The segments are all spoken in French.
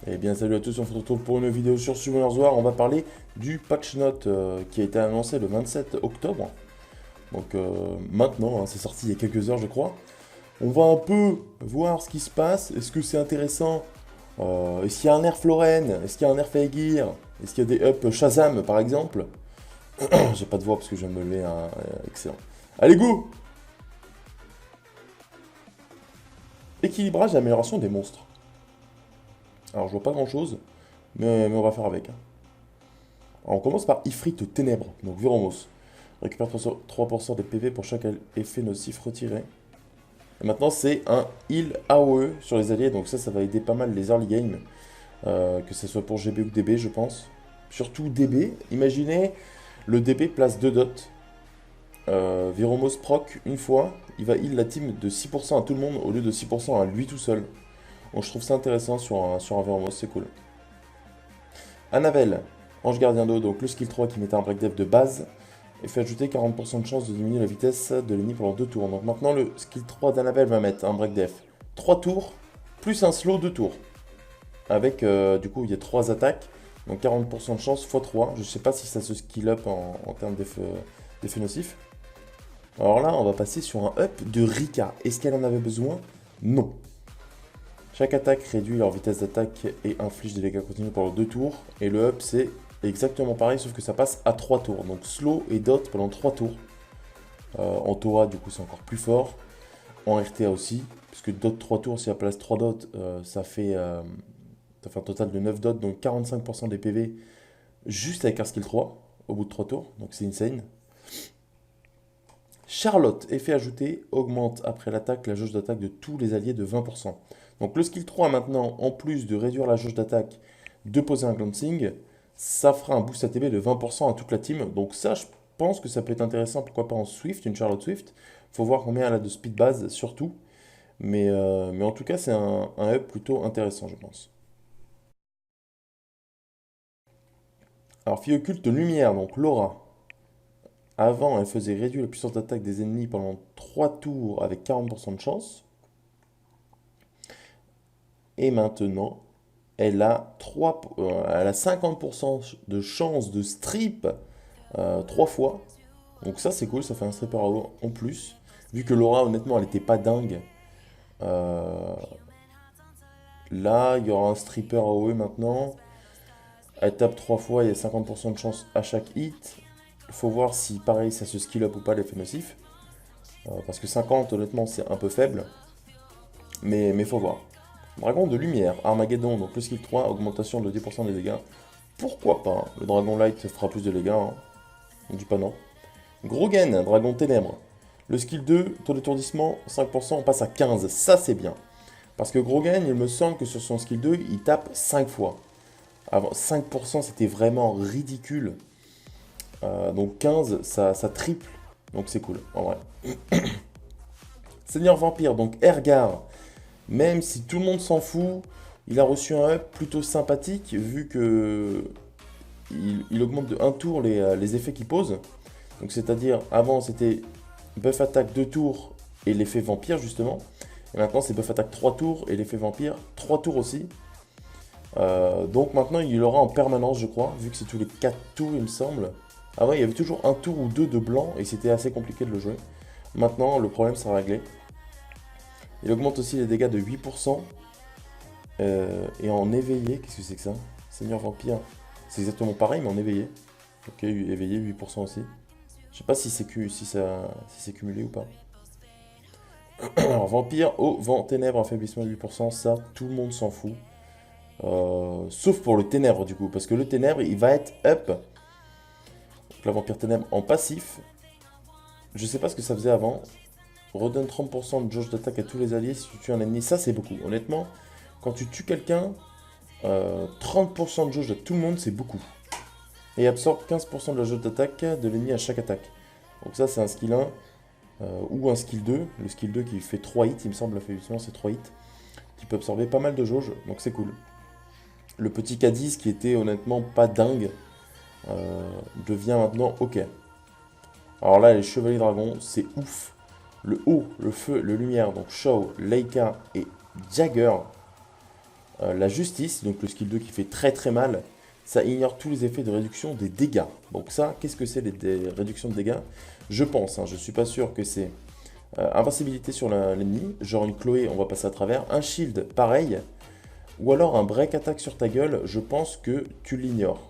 Eh bien salut à tous, on se retrouve pour une vidéo sur Summoners War. On va parler du patch note qui a été annoncé le 27 octobre. Donc maintenant, hein, c'est sorti il y a quelques heures je crois. On va un peu voir ce qui se passe. Est-ce que c'est intéressant? Est-ce qu'il y a un nerf Floren? Est-ce qu'il y a un nerf Aegir? Est-ce qu'il y a des up Shazam par exemple? J'ai pas de voix parce que je viens de me lever, hein, excellent. Allez go! Équilibrage et amélioration des monstres. Alors je vois pas grand chose, mais on va faire avec, hein. Alors, on commence par Ifrit Ténèbres, donc Viromos. Récupère 3% des PV pour chaque effet nocif retiré. Et maintenant, c'est un heal AOE sur les alliés, donc ça va aider pas mal les early game. Que ce soit pour GB ou DB, je pense. Surtout DB. Imaginez, le DB place 2 dots. Viromos proc une fois, il va heal la team de 6% à tout le monde au lieu de 6% à lui tout seul. Donc je trouve ça intéressant sur un Viromos, c'est cool. Annabelle, Ange Gardien d'eau, donc le skill 3 qui mettait un break def de base, et fait ajouter 40% de chance de diminuer la vitesse de l'ennemi pendant 2 tours. Donc maintenant le skill 3 d'Annabelle va mettre un break def 3 tours, plus un slow 2 tours. Avec du coup il y a 3 attaques, donc 40% de chance x 3. Je sais pas si ça se skill up en termes d'effets nocifs. Alors là on va passer sur un up de Rika. Est-ce qu'elle en avait besoin? Non. Chaque attaque réduit leur vitesse d'attaque et inflige des dégâts continus pendant 2 tours. Et le up c'est exactement pareil sauf que ça passe à 3 tours. Donc slow et dot pendant 3 tours. En Toa du coup c'est encore plus fort. En RTA aussi. Puisque dot 3 tours, si elle place 3 dots, ça fait un total de 9 dots. Donc 45% des PV juste avec un skill 3 au bout de 3 tours. Donc c'est insane. Charlotte, effet ajouté, augmente après l'attaque la jauge d'attaque de tous les alliés de 20%. Donc le skill 3 maintenant, en plus de réduire la jauge d'attaque, de poser un glancing, ça fera un boost ATB de 20% à toute la team. Donc ça, je pense que ça peut être intéressant, pourquoi pas en Swift, une Charlotte Swift. Faut voir combien elle a de speed base surtout. Mais en tout cas, c'est un up plutôt intéressant, je pense. Alors, fille occulte lumière, donc Laura. Avant, elle faisait réduire la puissance d'attaque des ennemis pendant 3 tours avec 40% de chance. Et maintenant, elle a 50% de chance de strip 3 fois. Donc ça, c'est cool, ça fait un stripper en plus. Vu que Laura, honnêtement, elle n'était pas dingue. Euh, Là, il y aura un stripper AOE maintenant. Elle tape 3 fois, il y a 50% de chance à chaque hit. Il faut voir si, pareil, ça se skill up ou pas l'effet nocif. Parce que 50, honnêtement, c'est un peu faible. Mais faut voir. Dragon de lumière, Armageddon, donc le skill 3, augmentation de 10% des dégâts. Pourquoi pas, hein. Le dragon light fera plus de dégâts, hein. On dit pas non. Grogen, dragon ténèbres. Le skill 2, taux d'étourdissement, 5%, on passe à 15. Ça, c'est bien. Parce que Grogen, il me semble que sur son skill 2, il tape 5 fois. Avant, 5%, c'était vraiment ridicule. Donc 15, ça triple. Donc c'est cool, en vrai. Seigneur Vampire, donc Ergar. Même si tout le monde s'en fout, il a reçu un up plutôt sympathique, vu que il augmente de 1 tour les effets qu'il pose. Donc c'est-à-dire, avant c'était buff attaque 2 tours et l'effet vampire justement. Et maintenant c'est buff attaque 3 tours et l'effet vampire 3 tours aussi. Donc maintenant il l'aura en permanence je crois, vu que c'est tous les 4 tours il me semble. Avant il y avait toujours un tour ou deux de blanc et c'était assez compliqué de le jouer. Maintenant le problème sera réglé. Il augmente aussi les dégâts de 8%. Et en éveillé, qu'est-ce que c'est que ça? Seigneur Vampire, c'est exactement pareil mais en éveillé. Ok, éveillé 8% aussi. Je sais pas si c'est cumulé ou pas. Alors Vampire, au vent, ténèbres, affaiblissement de 8%, ça tout le monde s'en fout. Sauf pour le ténèbre du coup, parce que le ténèbre il va être up. Donc la vampire ténèbre en passif. Je sais pas ce que ça faisait avant. Redonne 30% de jauge d'attaque à tous les alliés si tu tues un ennemi. Ça c'est beaucoup. Honnêtement, quand tu tues quelqu'un, 30% de jauge à tout le monde c'est beaucoup. Et absorbe 15% de la jauge d'attaque de l'ennemi à chaque attaque. Donc ça c'est un skill 1 ou un skill 2. Le skill 2 qui fait 3 hits, il me semble, l'affaiblissement c'est 3 hits. Qui peut absorber pas mal de jauge, donc c'est cool. Le petit Cadiz qui était honnêtement pas dingue devient maintenant ok. Alors là, les chevaliers dragons, c'est ouf. Le haut, le feu, le lumière, donc Shao, Leica et Jagger. La justice, donc le skill 2 qui fait très très mal, ça ignore tous les effets de réduction des dégâts. Donc ça, qu'est-ce que c'est des réductions de dégâts? Je pense, je suis pas sûr que c'est invincibilité sur l'ennemi, genre une Chloé, on va passer à travers, un shield, pareil, ou alors un break attack sur ta gueule, je pense que tu l'ignores.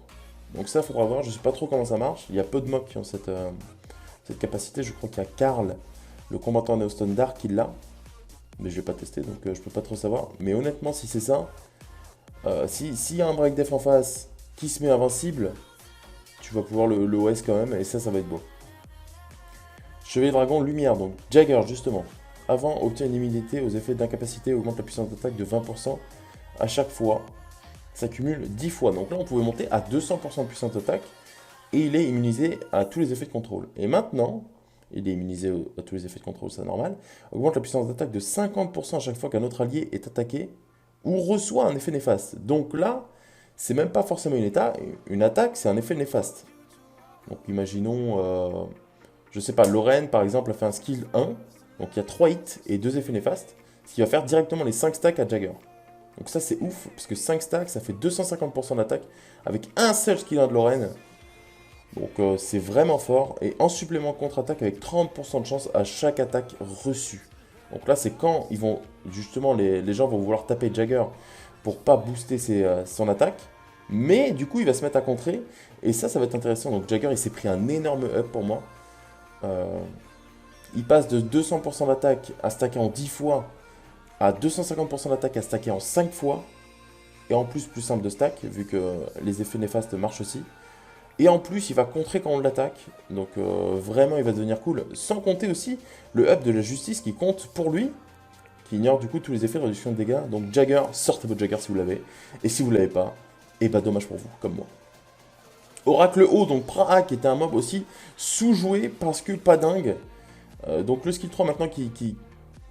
Donc ça, il faudra voir, je sais pas trop comment ça marche, il y a peu de mobs qui ont cette capacité, je crois qu'il y a Karl, le combattant Neoston Dark, qui l'a, mais je vais pas tester, donc je peux pas trop savoir. Mais honnêtement, si c'est ça, s'il y a un break def en face qui se met invincible, tu vas pouvoir le OS quand même, et ça va être beau. Chevalier Dragon Lumière, donc Jagger justement. Avant, obtient une immunité aux effets d'incapacité, augmente la puissance d'attaque de 20% à chaque fois. Ça cumule 10 fois. Donc là, on pouvait monter à 200% de puissance d'attaque, et il est immunisé à tous les effets de contrôle. Et maintenant, il est immunisé à tous les effets de contrôle, c'est normal. Augmente la puissance d'attaque de 50% à chaque fois qu'un autre allié est attaqué ou reçoit un effet néfaste. Donc là, c'est même pas forcément une attaque, c'est un effet néfaste. Donc imaginons, je sais pas, Lorraine par exemple a fait un skill 1, donc il y a 3 hits et 2 effets néfastes, ce qui va faire directement les 5 stacks à Jagger. Donc ça c'est ouf, parce que 5 stacks ça fait 250% d'attaque avec un seul skill 1 de Lorraine. Donc c'est vraiment fort. Et en supplément contre-attaque avec 30% de chance à chaque attaque reçue. Donc là c'est quand ils vont, justement les gens vont vouloir taper Jagger pour pas booster son attaque. Mais du coup il va se mettre à contrer. Et ça va être intéressant. Donc Jagger il s'est pris un énorme up pour moi. Il passe de 200% d'attaque à stacker en 10 fois à 250% d'attaque à stacker en 5 fois. Et en plus simple de stack vu que les effets néfastes marchent aussi. Et en plus, il va contrer quand on l'attaque. Donc vraiment, il va devenir cool. Sans compter aussi le up de la justice qui compte pour lui. Qui ignore du coup tous les effets de réduction de dégâts. Donc Jagger, sortez votre Jagger si vous l'avez. Et si vous l'avez pas, et bah dommage pour vous, comme moi. Oracle haut, donc Praha qui était un mob aussi sous-joué parce que pas dingue. Donc le skill 3 maintenant qui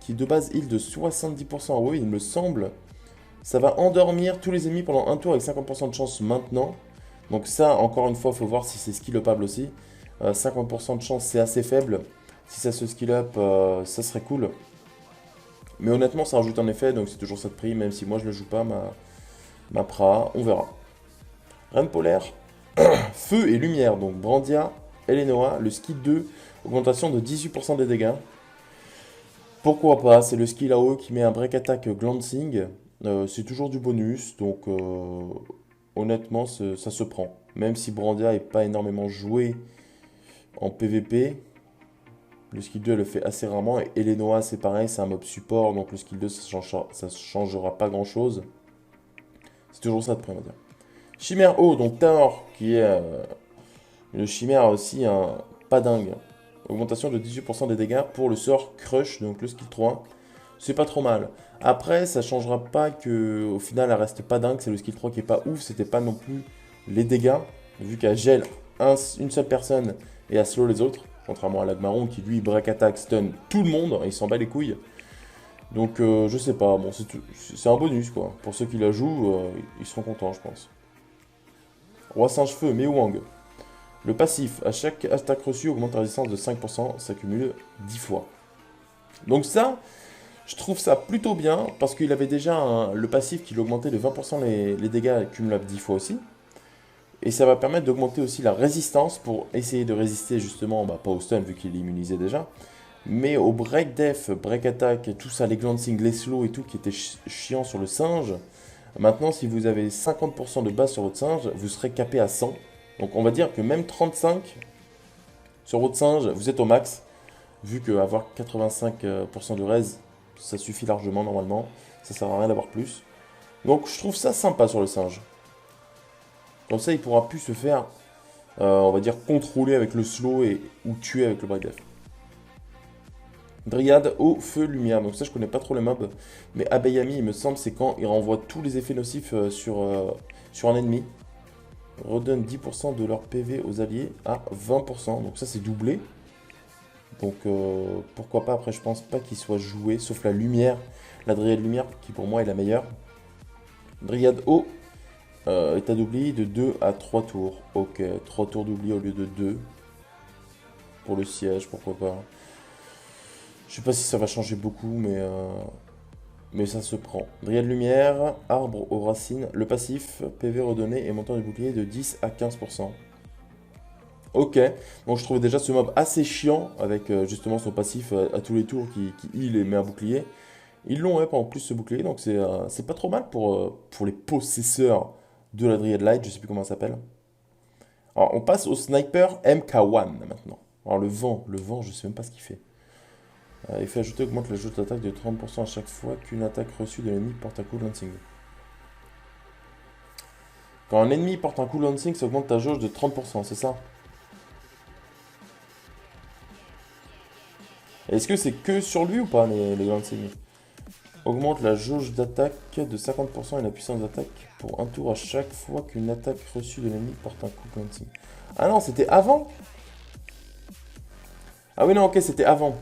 de base heal de 70% en haut, il me semble. Ça va endormir tous les ennemis pendant un tour avec 50% de chance maintenant. Donc ça, encore une fois, il faut voir si c'est skill upable aussi. 50% de chance, c'est assez faible. Si ça se skill up, ça serait cool. Mais honnêtement, ça rajoute un effet, donc c'est toujours ça de prix, même si moi je ne joue pas ma Praha. On verra. Reine polaire, feu et lumière. Donc Brandia, Elenoa, le skill 2, augmentation de 18% des dégâts. Pourquoi pas, c'est le skill AOE qui met un break attack glancing. C'est toujours du bonus, donc honnêtement ça se prend. Même si Brandia n'est pas énormément joué en PvP, le skill 2 elle le fait assez rarement. Et Elenoa c'est pareil, c'est un mob support, donc le skill 2 ça changera pas grand chose. C'est toujours ça de prix on va dire. Chimère haut, donc Taor qui est le chimère aussi pas dingue. Augmentation de 18% des dégâts pour le sort Crush, donc le skill 3. C'est pas trop mal. Après, ça changera pas que au final, elle reste pas dingue. C'est le skill 3 qui est pas ouf. C'était pas non plus les dégâts. Vu qu'elle gèle une seule personne et elle slow les autres. Contrairement à l'Agmaron qui lui break attack, stun tout le monde. Il s'en bat les couilles. Donc je sais pas. Bon, c'est un bonus quoi. Pour ceux qui la jouent, ils seront contents, je pense. Roi singe feu, Mewang. Le passif, à chaque attaque reçue, augmente la résistance de 5%, ça cumule 10 fois. Donc ça, je trouve ça plutôt bien, parce qu'il avait déjà le passif qui l'augmentait de 20% les dégâts cumulables 10 fois aussi. Et ça va permettre d'augmenter aussi la résistance pour essayer de résister justement, pas au stun vu qu'il est immunisé déjà, mais au break def, break attack, tout ça, les glancing, les slow et tout qui était chiant sur le singe. Maintenant, si vous avez 50% de base sur votre singe, vous serez capé à 100. Donc on va dire que même 35 sur votre singe, vous êtes au max. Vu qu'avoir 85% de raise, ça suffit largement normalement. Ça sert à rien d'avoir plus. Donc je trouve ça sympa sur le singe. Comme ça, il pourra plus se faire, on va dire, contrôler avec le slow ou tuer avec le break def. Dryade, eau, feu, lumière. Donc ça, je connais pas trop les mobs. Mais Abayami, il me semble, c'est quand il renvoie tous les effets nocifs sur un ennemi. Redonne 10% de leur PV aux alliés à 20%. Donc ça, c'est doublé. Donc pourquoi pas. Après, je pense pas qu'il soit joué, sauf la lumière. La Dryade lumière, qui pour moi est la meilleure. Dryade eau, état d'oubli de 2 à 3 tours. Ok, 3 tours d'oubli au lieu de 2. Pour le siège, pourquoi pas. Je sais pas si ça va changer beaucoup, Mais ça se prend. Dryade lumière, arbre aux racines, le passif, PV redonné et montant du bouclier de 10 à 15%. Ok, donc je trouvais déjà ce mob assez chiant avec justement son passif à tous les tours qui heal et met un bouclier. Ils l'ont en plus ce bouclier, donc c'est pas trop mal pour les possesseurs de la Dryad Light, je sais plus comment ça s'appelle. Alors on passe au sniper MK1 maintenant. Alors le vent, je sais même pas ce qu'il fait. Effet ajouté augmente la jauge d'attaque de 30% à chaque fois qu'une attaque reçue de l'ennemi porte un coup de lancing. Quand un ennemi porte un coup de lancing, ça augmente ta jauge de 30%, c'est ça? Est-ce que c'est que sur lui ou pas les lancing? Augmente la jauge d'attaque de 50% et la puissance d'attaque pour un tour à chaque fois qu'une attaque reçue de l'ennemi porte un coup de lancing. Ah non, c'était avant? Ah oui, non, ok, c'était avant.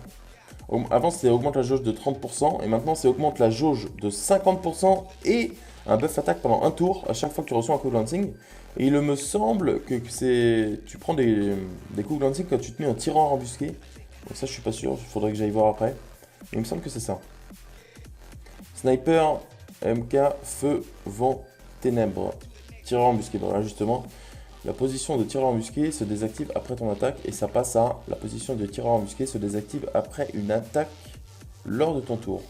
Avant, c'était augmente la jauge de 30%, et maintenant, c'est augmente la jauge de 50% et un buff attaque pendant un tour à chaque fois que tu reçois un coup de lancing. Et il me semble que c'est. Tu prends des coups de lancing quand tu te mets un tirant embusqué. Donc ça, je suis pas sûr, il faudrait que j'aille voir après. Mais il me semble que c'est ça. Sniper, MK, feu, vent, ténèbres. Tireur embusqué. Donc là, justement, la position de tireur embusqué se désactive après ton attaque et ça passe à la position de tireur embusqué se désactive après une attaque lors de ton tour.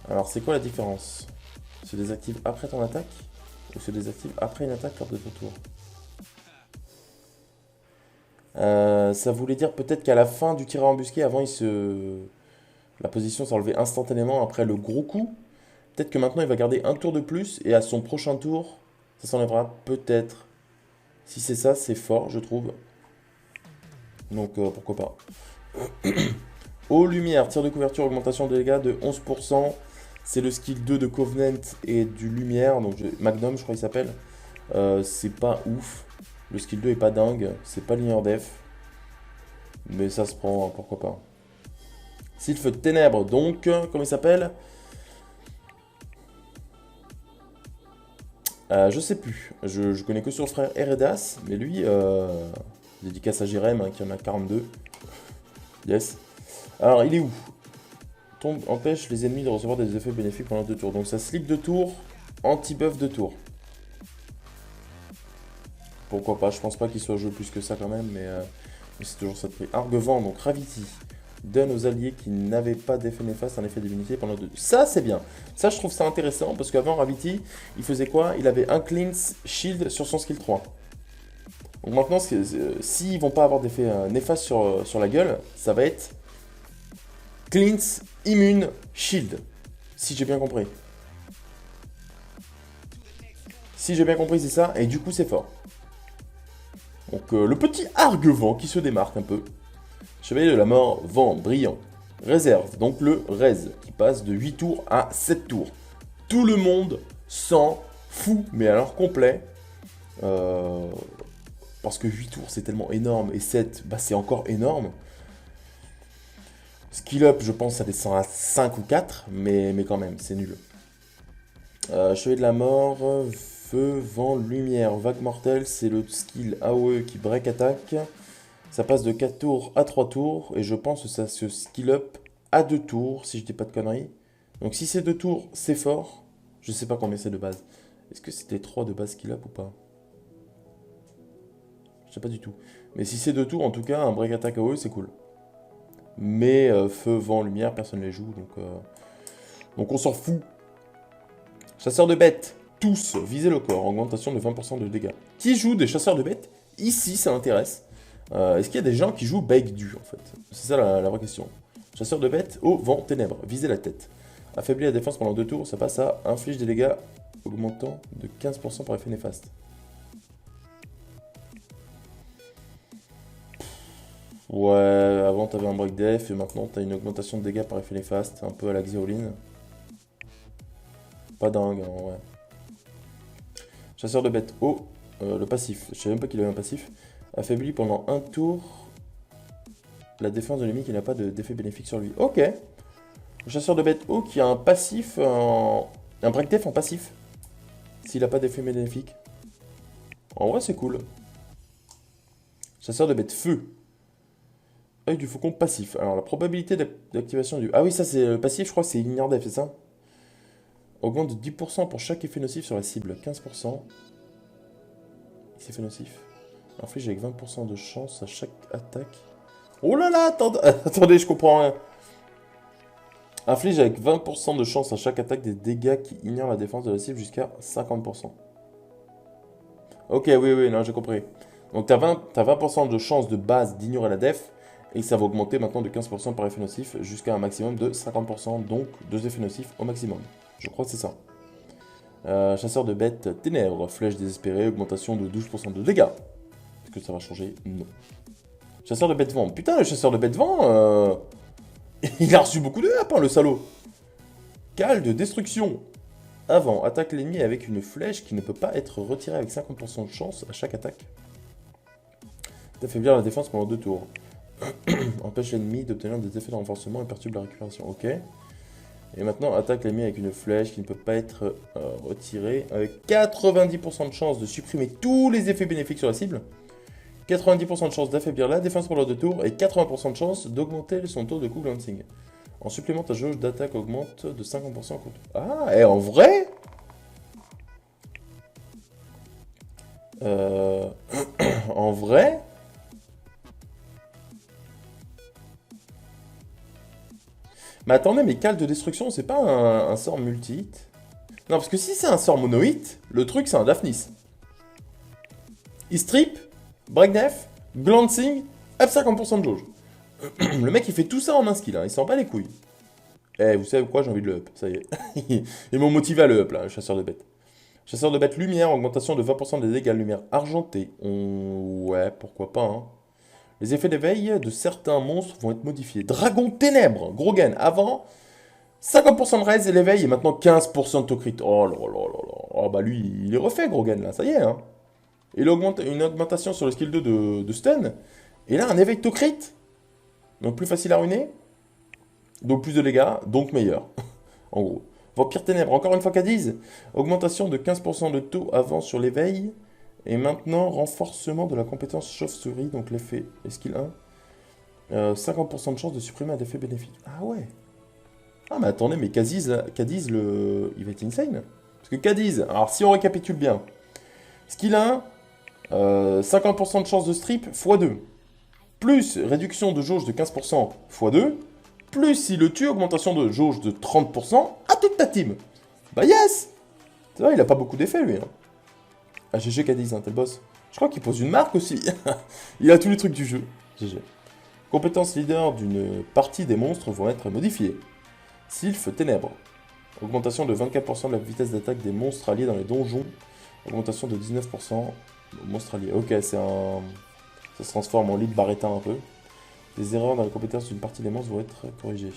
Alors c'est quoi la différence? Se désactive après ton attaque ou se désactive après une attaque lors de ton tour? Ça voulait dire peut-être qu'à la fin du tireur embusqué, avant la position s'enlevait instantanément après le gros coup. Peut-être que maintenant il va garder un tour de plus et à son prochain tour, ça s'enlèvera peut-être. Si c'est ça, c'est fort, je trouve. Donc pourquoi pas. Eau, lumière, tir de couverture, augmentation de dégâts de 11%. C'est le skill 2 de Covenant et du lumière. Donc Magnum, je crois qu'il s'appelle. C'est pas ouf. Le skill 2 est pas dingue. C'est pas linear def. Mais ça se prend, pourquoi pas. Sylph de ténèbres, donc, comment il s'appelle? Je sais plus. Je connais que son frère Eredas. Mais lui, dédicace à Jérém, qui en a 42. Yes. Alors, il est où? Tombe empêche les ennemis de recevoir des effets bénéfiques pendant 2 tours. Donc ça slip de tour, anti-buff de tour. Pourquoi pas, je pense pas qu'il soit joué plus que ça quand même, mais c'est toujours ça de prix. Argevent, donc Ravity, donne aux alliés qui n'avaient pas d'effet néfaste un effet d'immunité pendant 2 tours. Ça c'est bien, ça je trouve ça intéressant, parce qu'avant Ravity, il faisait quoi? Il avait un cleanse shield sur son skill 3. Donc maintenant, s'ils vont pas avoir d'effet néfaste sur la gueule, ça va être cleanse, immune, shield. Si j'ai bien compris. Si j'ai bien compris, c'est ça, et du coup c'est fort. Donc le petit Argevent qui se démarque un peu. Chevalier de la mort, vent brillant. Réserve, donc le Rez, qui passe de 8 tours à 7 tours. Tout le monde s'en fout, mais alors complet. Parce que 8 tours c'est tellement énorme, et 7, bah, c'est encore énorme. Skill up, je pense ça descend à 5 ou 4, mais quand même, c'est nul. Chevalier de la mort, feu, vent, lumière, vague mortelle, c'est le skill AOE qui break attaque. Ça passe de 4 tours à 3 tours, et je pense que ça se skill up à 2 tours, si je dis pas de conneries. Donc si c'est 2 tours, c'est fort. Je sais pas combien c'est de base. Est-ce que c'était 3 de base skill up ou pas? Je sais pas du tout. Mais si c'est 2 tours, en tout cas, un break attack AOE, c'est cool. Mais feu, vent, lumière, personne ne les joue, donc on s'en fout. Chasseurs de bêtes, tous, visez le corps, augmentation de 20% de dégâts. Qui joue des chasseurs de bêtes? Ici, ça m'intéresse. Est-ce qu'il y a des gens qui jouent Baekdu, en fait? C'est ça la vraie question. Chasseur de bêtes, eau, vent, ténèbres, visez la tête. Affaiblir la défense pendant 2 tours, ça passe à inflige des dégâts augmentant de 15% par effet néfaste. Ouais, avant t'avais un break def et maintenant t'as une augmentation de dégâts par effet néfaste, un peu à la Xéoline. Pas dingue, hein, ouais. Chasseur de bêtes, oh, le passif. Je savais même pas qu'il avait un passif. Affaibli pendant un tour la défense de l'ennemi qui n'a pas d'effet bénéfique sur lui. Ok. Le chasseur de bêtes, oh, qui a un passif, un break def en passif. S'il n'a pas d'effet bénéfique. En vrai, c'est cool. Chasseur de bêtes, feu. Œil du faucon passif. Alors la probabilité d'activation du... Ah oui, ça c'est le passif, je crois que c'est Ignore Def, c'est ça? Augmente de 10% pour chaque effet nocif sur la cible. 15%. C'est effet nocif. Inflige avec 20% de chance à chaque attaque. Oh là là, attendez, attendez, je comprends rien. Inflige avec 20% de chance à chaque attaque des dégâts qui ignorent la défense de la cible jusqu'à 50%. Ok, oui, oui, non, j'ai compris. Donc t'as 20% de chance de base d'ignorer la def, et ça va augmenter maintenant de 15% par effet nocif jusqu'à un maximum de 50%, donc 2 effets nocifs au maximum. Je crois que c'est ça. Chasseur de bêtes ténèbres, flèche désespérée, augmentation de 12% de dégâts. Est-ce que ça va changer? Non. Chasseur de bêtes vent. Putain, le chasseur de bêtes vent, il a reçu beaucoup de up, hein, le salaud. Cale de destruction. Avant, attaque l'ennemi avec une flèche qui ne peut pas être retirée avec 50% de chance à chaque attaque. D'affaiblir la défense pendant 2 tours. Empêche l'ennemi d'obtenir des effets de renforcement et perturbe la récupération. Ok. Et maintenant, attaque l'ennemi avec une flèche qui ne peut pas être retirée avec 90% de chance de supprimer tous les effets bénéfiques sur la cible. 90% de chance d'affaiblir la défense pendant 2 tours et 80% de chance d'augmenter son taux de coup glancing. En supplément, ta jauge d'attaque augmente de 50% contre... Ah, et en vrai En vrai Mais attendez, mais cale de destruction, c'est pas un sort multi-hit? Non, parce que si c'est un sort mono-hit, le truc c'est un Daphnis. Il strip, break def, glancing, up 50% de jauge. Le mec il fait tout ça en un skill, hein. Il s'en bat les couilles. Eh, vous savez quoi, j'ai envie de le up, ça y est. Ils m'ont motivé à le up là, le chasseur de bêtes. Chasseur de bêtes lumière, augmentation de 20% des dégâts lumière argentée. Ouais, pourquoi pas, hein. Les effets d'éveil de certains monstres vont être modifiés. Dragon ténèbres, gros gain. Avant, 50% de raise et l'éveil et maintenant 15% de to crit. Oh là là là là. Oh bah lui, il est refait, gros gain là, ça y est, hein. Il augmente une augmentation sur le skill 2 de stun. Et là, un éveil to crit. Donc plus facile à ruiner. Donc plus de dégâts, donc meilleur. En gros. Vampire ténèbres, encore une fois Cadiz. Augmentation de 15% de taux avant sur l'éveil. Et maintenant, renforcement de la compétence chauve-souris, donc l'effet skill 1. 50% de chance de supprimer un effet bénéfique. Ah ouais. Ah mais attendez, mais Cadiz, là, Cadiz il va être insane. Parce que Cadiz, alors si on récapitule bien. Skill 1, 50% de chance de strip x2. Plus réduction de jauge de 15% x2. Plus si le tue, augmentation de jauge de 30% à toute ta team. Bah yes. C'est vrai, il a pas beaucoup d'effets lui. Hein. Ah, GG Cadiz, hein, t'es le boss. Je crois qu'il pose une marque aussi. Il a tous les trucs du jeu. GG. Compétences leader d'une partie des monstres vont être modifiées. Sylph Ténèbres. Augmentation de 24% de la vitesse d'attaque des monstres alliés dans les donjons. Augmentation de 19% monstres alliés. Ok, c'est un... Ça se transforme en lead barretin un peu. Les erreurs dans les compétences d'une partie des monstres vont être corrigées.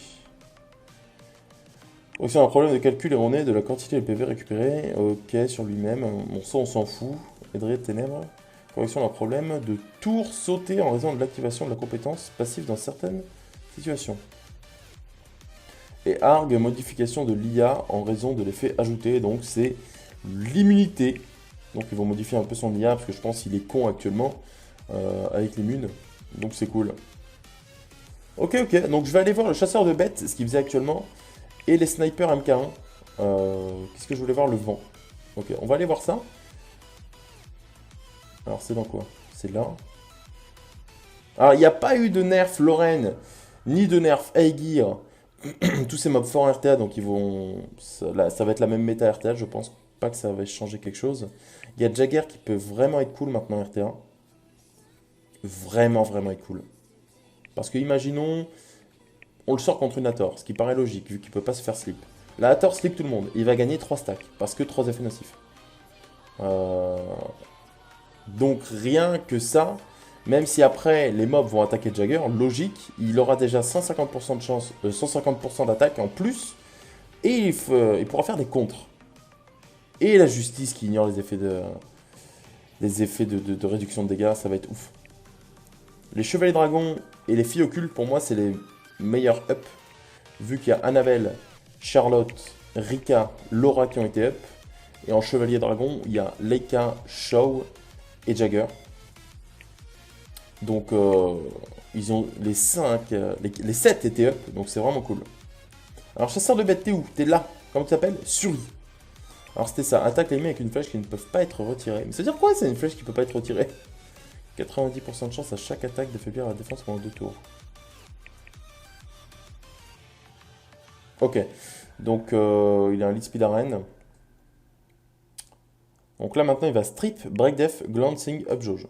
Aussi un problème de calcul erroné de la quantité de PV récupéré. Ok, sur lui-même. Bon, ça on s'en fout. Aidré de ténèbres. Correction d'un problème de tour sauté en raison de l'activation de la compétence passive dans certaines situations. Et Arg, modification de l'IA en raison de l'effet ajouté. Donc c'est l'immunité. Donc ils vont modifier un peu son IA parce que je pense qu'il est con actuellement avec l'immune. Donc c'est cool. Ok, ok. Donc je vais aller voir le chasseur de bêtes, ce qu'il faisait actuellement. Et les snipers MK1. Qu'est-ce que je voulais voir? Le vent. Ok, on va aller voir ça. Alors c'est dans quoi? C'est là. Alors il n'y a pas eu de nerf Lorraine, ni de nerf Aegir. Tous ces mobs forts RTA, donc ils vont... Ça va être la même méta RTA, je pense pas que ça va changer quelque chose. Il y a Jagger qui peut vraiment être cool maintenant RTA. Vraiment, vraiment être cool. Parce que imaginons... On le sort contre une Hathor, ce qui paraît logique, vu qu'il peut pas se faire slip. La Hathor slip tout le monde, il va gagner 3 stacks, parce que 3 effets nocifs. Donc rien que ça, même si après les mobs vont attaquer Jagger, logique, il aura déjà 150% de chance, 150% d'attaque en plus, et il pourra faire des contres. Et la justice qui ignore les effets de réduction de dégâts, ça va être ouf. Les chevaliers dragons et les filles occultes, pour moi, c'est les meilleurs up, vu qu'il y a Annabelle, Charlotte, Rika, Laura qui ont été up. Et en chevalier dragon, il y a Leica, Shaw et Jagger. Donc, ils ont les 7 étaient up, donc c'est vraiment cool. Alors, chasseur de bêtes, t'es où? T'es là. Comment tu t'appelles? Suri. Alors, c'était ça. Attaque les ennemis avec une flèche qui ne peuvent pas être retirées. Mais ça veut dire quoi, c'est une flèche qui peut pas être retirée? 90% de chance à chaque attaque d'affaiblir la défense pendant 2 tours. Ok. Donc, il a un lead speed arène. Donc là, maintenant, il va strip, break def, glancing, up jauge.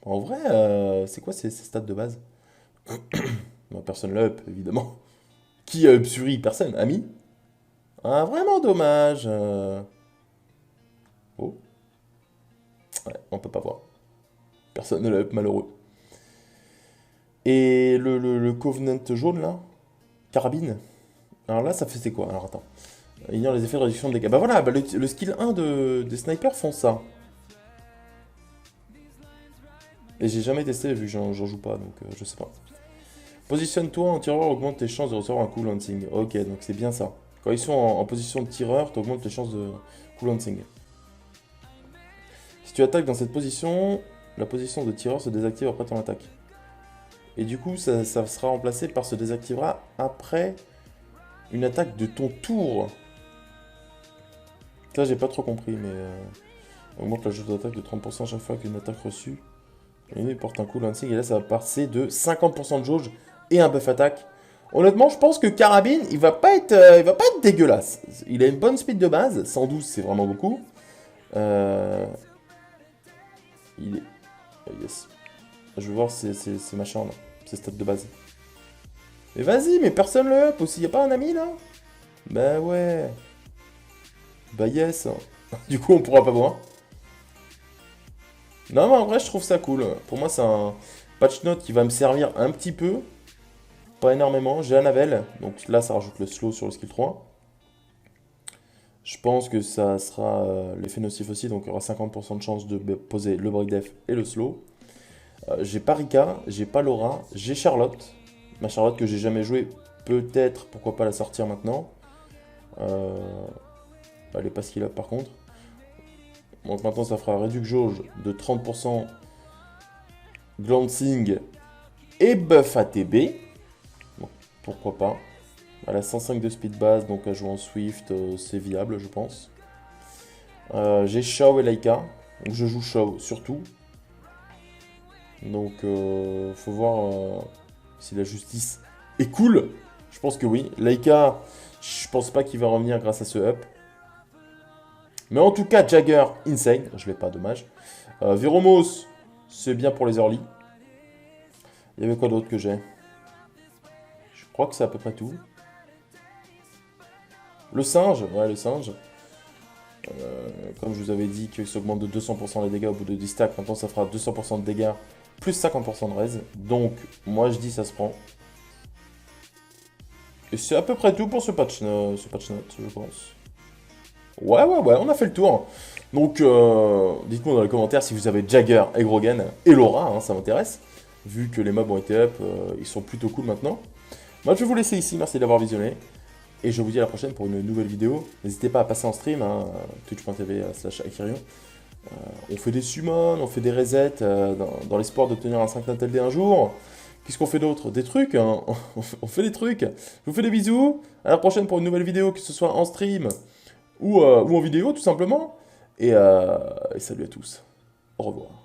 En vrai, c'est quoi ces stats de base? Bah, personne l'a up, évidemment. Qui a up Suri? Personne. Ami? Ah, vraiment dommage. Oh. Ouais, on peut pas voir. Personne ne l'a up, malheureux. Et le Covenant jaune, là? Carabine? Alors là, ça faisait quoi? Alors attends. Ignore les effets de réduction de dégâts. Bah voilà, bah le skill 1 des snipers font ça. Et j'ai jamais testé vu que j'en joue pas, donc je sais pas. Positionne-toi en tireur, augmente tes chances de recevoir un cool hunting. Ok, donc c'est bien ça. Quand ils sont en position de tireur, tu augmentes les chances de cool hunting. Si tu attaques dans cette position, la position de tireur se désactive après ton attaque. Et du coup, ça sera remplacé par se désactivera après une attaque de ton tour. Ça, j'ai pas trop compris, mais augmente la jauge d'attaque de 30% à chaque fois qu'une attaque reçue. Et il porte un cool hunting, et là, ça va passer de 50% de jauge et un buff attaque. Honnêtement, je pense que Carabine, il va pas être dégueulasse. Il a une bonne speed de base, 112, c'est vraiment beaucoup. Il est... Yes. Je veux voir ces machins là, ces stats de base. Mais vas-y, mais personne le up aussi, y a pas un ami là? Bah ouais. Bah yes. Du coup, on pourra pas voir. Non, mais en vrai, je trouve ça cool. Pour moi, c'est un patch note qui va me servir un petit peu. Pas énormément. J'ai un Navel, donc là, ça rajoute le slow sur le skill 3. Je pense que ça sera l'effet nocif aussi, donc il y aura 50% de chance de poser le break def et le slow. J'ai pas Rika, j'ai pas Laura, j'ai Charlotte. Ma Charlotte que j'ai jamais jouée, peut-être, pourquoi pas la sortir maintenant. Elle est pas skill up par contre. Donc maintenant ça fera réduc jauge de 30%, glancing et buff ATB. Bon, pourquoi pas. Elle a 105 de speed base, donc à jouer en Swift, c'est viable je pense. J'ai Shao et Laika, donc je joue Shao surtout. Donc faut voir si la justice est cool. Je pense que oui. Laika, je pense pas qu'il va revenir grâce à ce up. Mais en tout cas, Jagger, insane. Je l'ai pas, dommage. Viromos, c'est bien pour les early. Il y avait quoi d'autre que j'ai? Je crois que c'est à peu près tout. Le singe, ouais, le singe. Comme je vous avais dit, qu'il s'augmente de 200% les dégâts au bout de 10 stacks. Maintenant, ça fera 200% de dégâts plus 50% de raise. Donc, moi, je dis ça se prend. Et c'est à peu près tout pour ce patch note, je pense. Ouais, on a fait le tour. Donc, dites-moi dans les commentaires si vous avez Jagger et Grogan et Laura, hein, ça m'intéresse. Vu que les mobs ont été up, ils sont plutôt cool maintenant. Moi, je vais vous laisser ici, merci d'avoir visionné. Et je vous dis à la prochaine pour une nouvelle vidéo. N'hésitez pas à passer en stream, hein, twitch.tv/Akirion. On fait des summons, on fait des resets dans l'espoir d'obtenir un 5 Natal D un jour. Qu'est-ce qu'on fait d'autre? Des trucs, hein. On fait des trucs. Je vous fais des bisous. À la prochaine pour une nouvelle vidéo, que ce soit en stream ou en vidéo tout simplement. Et salut à tous. Au revoir.